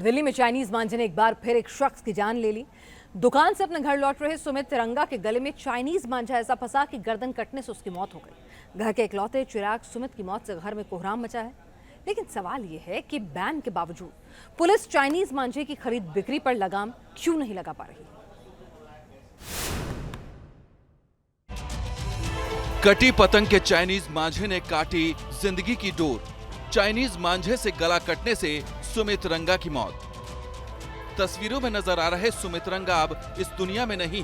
दिल्ली में चाइनीज मांझे ने एक बार फिर एक शख्स की जान ले ली। दुकान से अपने घर लौट रहे सुमित तिरंगा के गले में चाइनीज मांझा ऐसा फंसा कि गर्दन कटने से उसकी मौत हो गई। घर के इकलौते चिराग सुमित की मौत से घर में कोहराम मचा है। लेकिन सवाल यह है कि बैन के बावजूद पुलिस चाइनीज मांझे की खरीद बिक्री पर लगाम क्यों नहीं लगा पा रही। कटी पतंग के चाइनीज मांझे ने काटी जिंदगी की डोर। चाइनीज मांझे से गला कटने से सुमित रंगा की मौत। तस्वीरों में नजर आ रहे सुमित रंगा अब इस दुनिया में नहीं।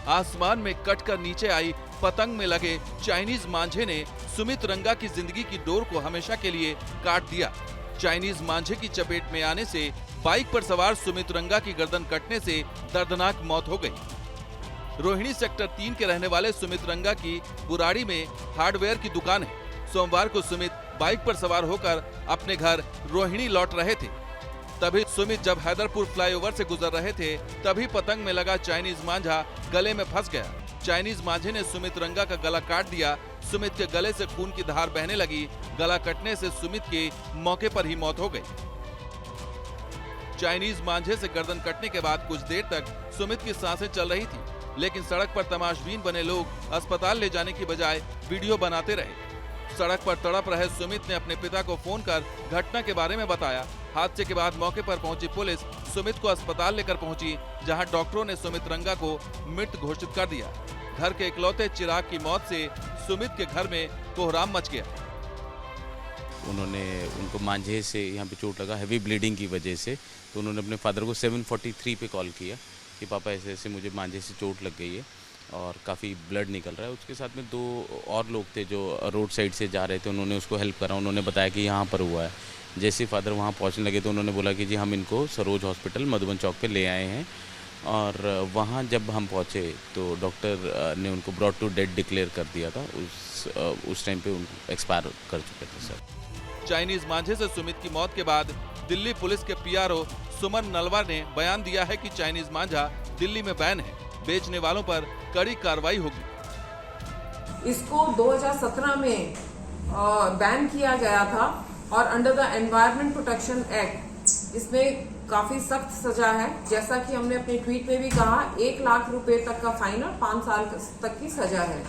आसमान में कटकर नीचे आई पतंग में लगे चाइनीज मांझे ने सुमित रंगा की जिंदगी की डोर को हमेशा के लिए काट दिया। चाइनीज मांझे की चपेट में आने से बाइक पर सवार सुमित रंगा की गर्दन कटने से दर्दनाक मौत हो गई। रोहिणी सेक्टर 3 के रहने वाले सुमित रंगा की बुराड़ी में हार्डवेयर की दुकान है। सोमवार को सुमित बाइक पर सवार होकर अपने घर रोहिणी लौट रहे थे। तभी सुमित जब हैदरपुर फ्लाईओवर से गुजर रहे थे तभी पतंग में लगा चाइनीज मांझा गले में फंस गया। चाइनीज मांझे ने सुमित रंगा का गला काट दिया। सुमित के गले से खून की धार बहने लगी। गला कटने से सुमित की मौके पर ही मौत हो गई। चाइनीज मांझे से गर्दन कटने के बाद कुछ देर तक सुमित की सांसें चल रही थी, लेकिन सड़क पर तमाशबीन बने लोग अस्पताल ले जाने की बजाय वीडियो बनाते रहे। सड़क पर तड़प रहे सुमित ने अपने पिता को फोन कर घटना के बारे में बताया। हादसे के बाद मौके पर पहुंची पुलिस सुमित को अस्पताल लेकर पहुंची, जहां डॉक्टरों ने सुमित रंगा को मृत घोषित कर दिया। घर के इकलौते चिराग की मौत से सुमित के घर में कोहराम मच गया। उनको मांझे से यहाँ पे चोट लगा, हैवी ब्लीडिंग की वजह से। तो उन्होंने अपने फादर को 743 पे कॉल किया कि पापा ऐसे ऐसे मुझे मांझे से चोट लग गई है और काफ़ी ब्लड निकल रहा है। उसके साथ में 2 और लोग थे जो रोड साइड से जा रहे थे, उन्होंने उसको हेल्प करा। उन्होंने बताया कि यहाँ पर हुआ है। जैसे फादर वहाँ पहुँचने लगे तो उन्होंने बोला कि जी हम इनको सरोज हॉस्पिटल मधुबन चौक पे ले आए हैं। और वहाँ जब हम पहुँचे तो डॉक्टर ने उनको ब्रॉड टू डेड डिक्लेयर कर दिया था। उस टाइम पे उनको एक्सपायर कर चुके थे सर। चाइनीज मांझे से सुमित की मौत के बाद दिल्ली पुलिस के पीआरओ सुमन नलवा ने बयान दिया है कि चाइनीज मांझा दिल्ली में बैन है। बेचने वालों पर कड़ी कार्रवाई होगी। इसको 2017 में बैन किया गया था और under the environment protection act इसमें काफी सख्त सजा है। जैसा कि हमने अपने ट्वीट में भी कहा, 1 लाख रुपए तक का फाइन और 5 साल तक की सजा है।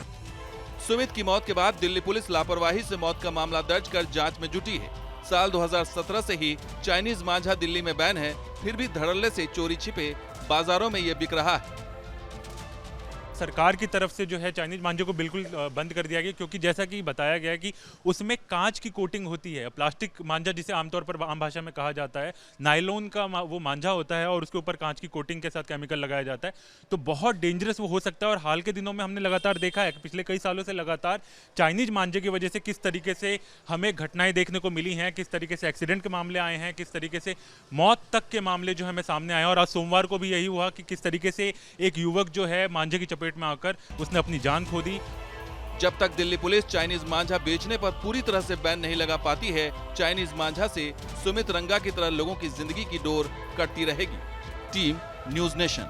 सुमित की मौत के बाद दिल्ली पुलिस लापरवाही से मौत का मामला दर्ज कर जांच में जुटी है। साल 2017 से ही चाइनीज मांझा दिल्ली में बैन है, फिर भी धड़ल्ले से चोरी छिपे बाजारों में ये बिक रहा है। सरकार की तरफ से जो है चाइनीज मांझे को बिल्कुल बंद कर दिया गया, क्योंकि जैसा कि बताया गया कि उसमें कांच की कोटिंग होती है। प्लास्टिक मांझा जिसे आमतौर पर आम भाषा में कहा जाता है, नायलॉन का वो मांझा होता है और उसके ऊपर कांच की कोटिंग के साथ केमिकल लगाया जाता है, तो बहुत डेंजरस वो हो सकता है। और हाल के दिनों में हमने लगातार देखा है, पिछले कई सालों से लगातार चाइनीज मांझे की वजह से किस तरीके से हमें घटनाएं देखने को मिली हैं, किस तरीके से एक्सीडेंट के मामले आए हैं, किस तरीके से मौत तक के मामले जो हमें सामने आए। और आज सोमवार को भी यही हुआ कि किस तरीके से एक युवक जो है मांझे की चपेट में आकर उसने अपनी जान खो दी। जब तक दिल्ली पुलिस चाइनीज मांझा बेचने पर पूरी तरह से बैन नहीं लगा पाती है, चाइनीज मांझा से सुमित रंगा की तरह लोगों की जिंदगी की डोर कटती रहेगी। Team news nation.